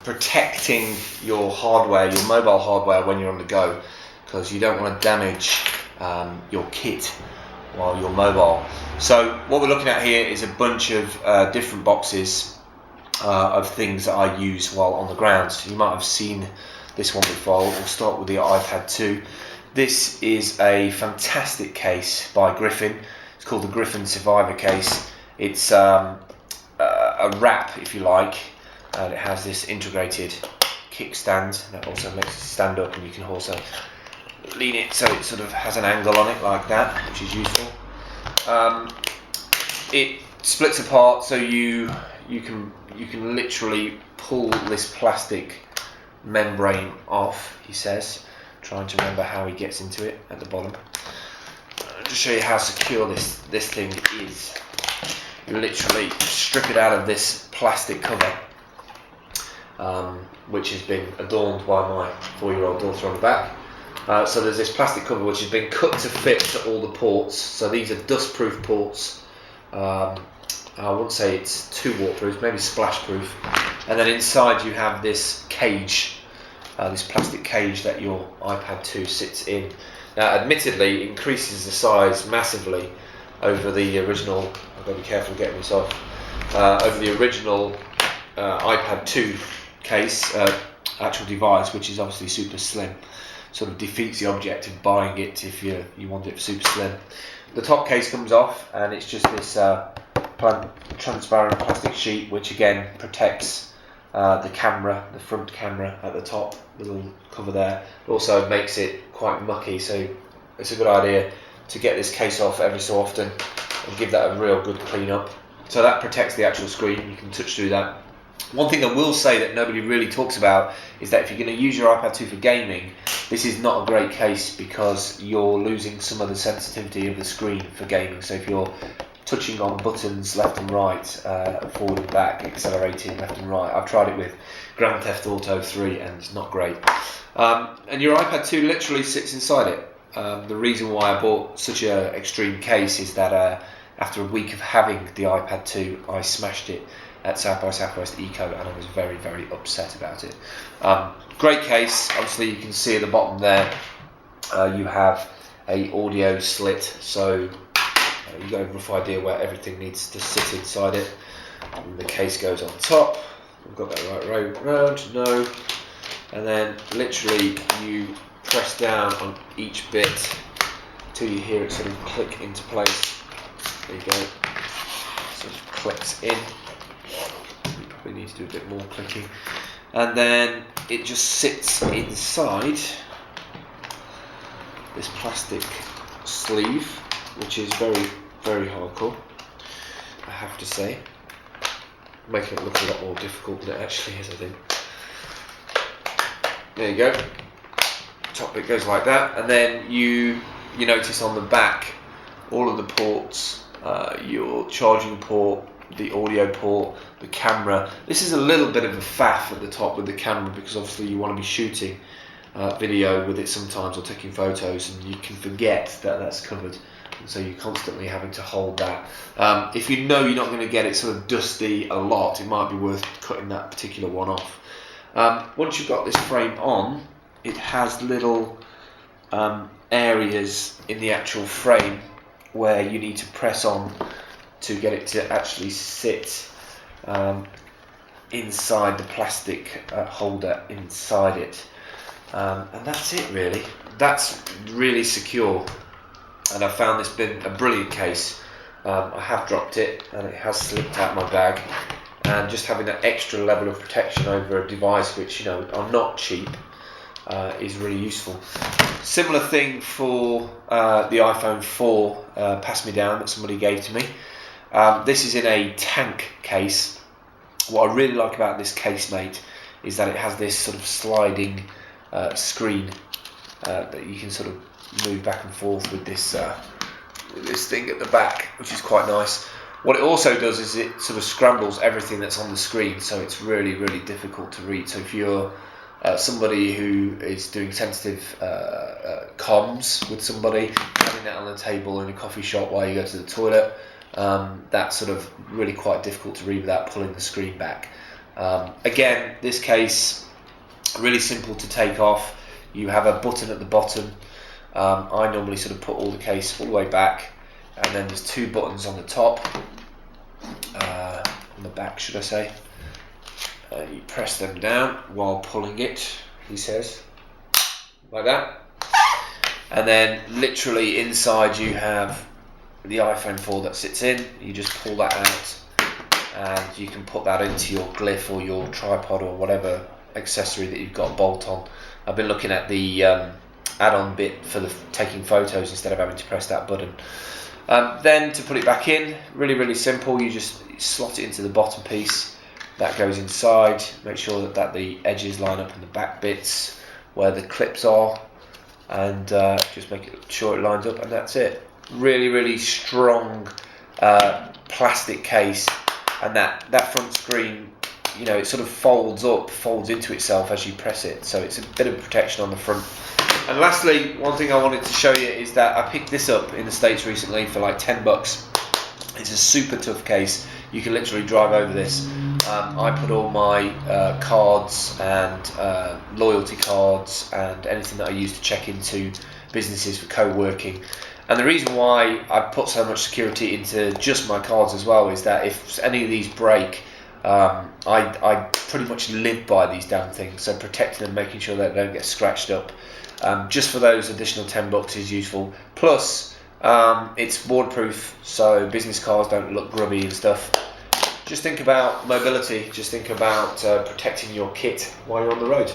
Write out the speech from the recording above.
protecting your hardware, your mobile hardware when you're on the go, because you don't want to damage your kit while you're mobile. So what we're looking at here is a bunch of different boxes of things that I use while on the ground. So you might have seen this one before. We'll start with the iPad2. This is a fantastic case by Griffin. It's called the Griffin Survivor case. It's a wrap, if you like, and it has this integrated kickstand that also makes it stand up, and you can also lean it so it sort of has an angle on it like that, which is useful. It splits apart, so you can literally pull this plastic membrane off, he says, trying to remember how he gets into it at the bottom. I'll just show you how secure this thing is. You literally strip it out of this plastic cover, which has been adorned by my 4-year-old daughter on the back. So there's this plastic cover which has been cut to fit to all the ports. So these are dust-proof ports. I wouldn't say it's too waterproof, maybe splash-proof. And then inside you have this cage, this plastic cage that your iPad2 sits in. Now, admittedly, it increases the size massively over the original. I've got to be careful getting this off. Over the original iPad2 case, actual device, which is obviously super slim. Sort of defeats the object of buying it if you want it super slim. The top case comes off, and it's just this transparent plastic sheet, which again protects the camera, the front camera at the top, the little cover there. It also makes it quite mucky, so it's a good idea to get this case off every so often and give that a real good clean up. So that protects the actual screen. You can touch through that. One thing I will say that nobody really talks about is that if you're going to use your iPad2 for gaming, this is not a great case, because you're losing some of the sensitivity of the screen for gaming. So if you're touching on buttons left and right, forward and back, accelerating left and right, I've tried it with Grand Theft Auto 3 and it's not great. And your iPad2 literally sits inside it. The reason why I bought such an extreme case is that after a week of having the iPad2, I smashed it at South by Southwest Eco, and I was very, very upset about it. Great case. Obviously you can see at the bottom there you have a audio slit, so you've got a rough idea where everything needs to sit inside it. And the case goes on top. We've got that right round, no. And then literally you press down on each bit till you hear it sort of click into place. There you go. Sort of clicks in. You probably need to do a bit more clicking. And then it just sits inside this plastic sleeve, which is very, very hardcore, I have to say. Making it look a lot more difficult than it actually is, I think. There you go. Top bit goes like that, and then you notice on the back all of the ports, your charging port, the audio port, the camera. This is a little bit of a faff at the top with the camera, because obviously you want to be shooting video with it sometimes, or taking photos, and you can forget that that's covered, and so you're constantly having to hold that. If you know you're not going to get it sort of dusty a lot, it might be worth cutting that particular one off. Once you've got this frame on, it has little areas in the actual frame where you need to press on to get it to actually sit inside the plastic holder inside it. And that's it really. That's really secure, and I found this been a brilliant case. I have dropped it and it has slipped out my bag, and just having that extra level of protection over a device which are not cheap is really useful. Similar thing for the iphone4 pass me down that somebody gave to me. This is in a tank case. What I really like about this casemate is that it has this sort of sliding screen that you can sort of move back and forth with this thing at the back, which is quite nice. What it also does is it sort of scrambles everything that's on the screen, so it's really, really difficult to read. So if you're somebody who is doing sensitive comms with somebody, having that on the table in a coffee shop while you go to the toilet, that's sort of really quite difficult to read without pulling the screen back. Again, this case, really simple to take off. You have a button at the bottom. I normally sort of put all the case all the way back, and then there's 2 buttons on the top, on the back should I say. You press them down while pulling it, he says, like that. And then literally inside you have the iPhone 4 that sits in. You just pull that out and you can put that into your Glyph or your tripod or whatever accessory that you've got bolt on. I've been looking at the add-on bit for the taking photos instead of having to press that button. Then to put it back in, really simple. You just slot it into the bottom piece. That goes inside. Make sure that the edges line up in the back bits where the clips are, and just make sure it lines up, and that's it. Really strong plastic case, and that front screen, you know, it sort of folds into itself as you press it, so it's a bit of protection on the front. And lastly, one thing I wanted to show you is that I picked this up in the States recently for like $10. It's a super tough case. You can literally drive over this. I put all my cards and loyalty cards and anything that I use to check into businesses for co-working. And the reason why I put so much security into just my cards as well is that if any of these break, I pretty much live by these damn things. So protecting them, making sure that they don't get scratched up. Just for those additional $10 is useful. Plus, it's waterproof, so business cards don't look grubby and stuff. Just think about mobility. Just think about protecting your kit while you're on the road.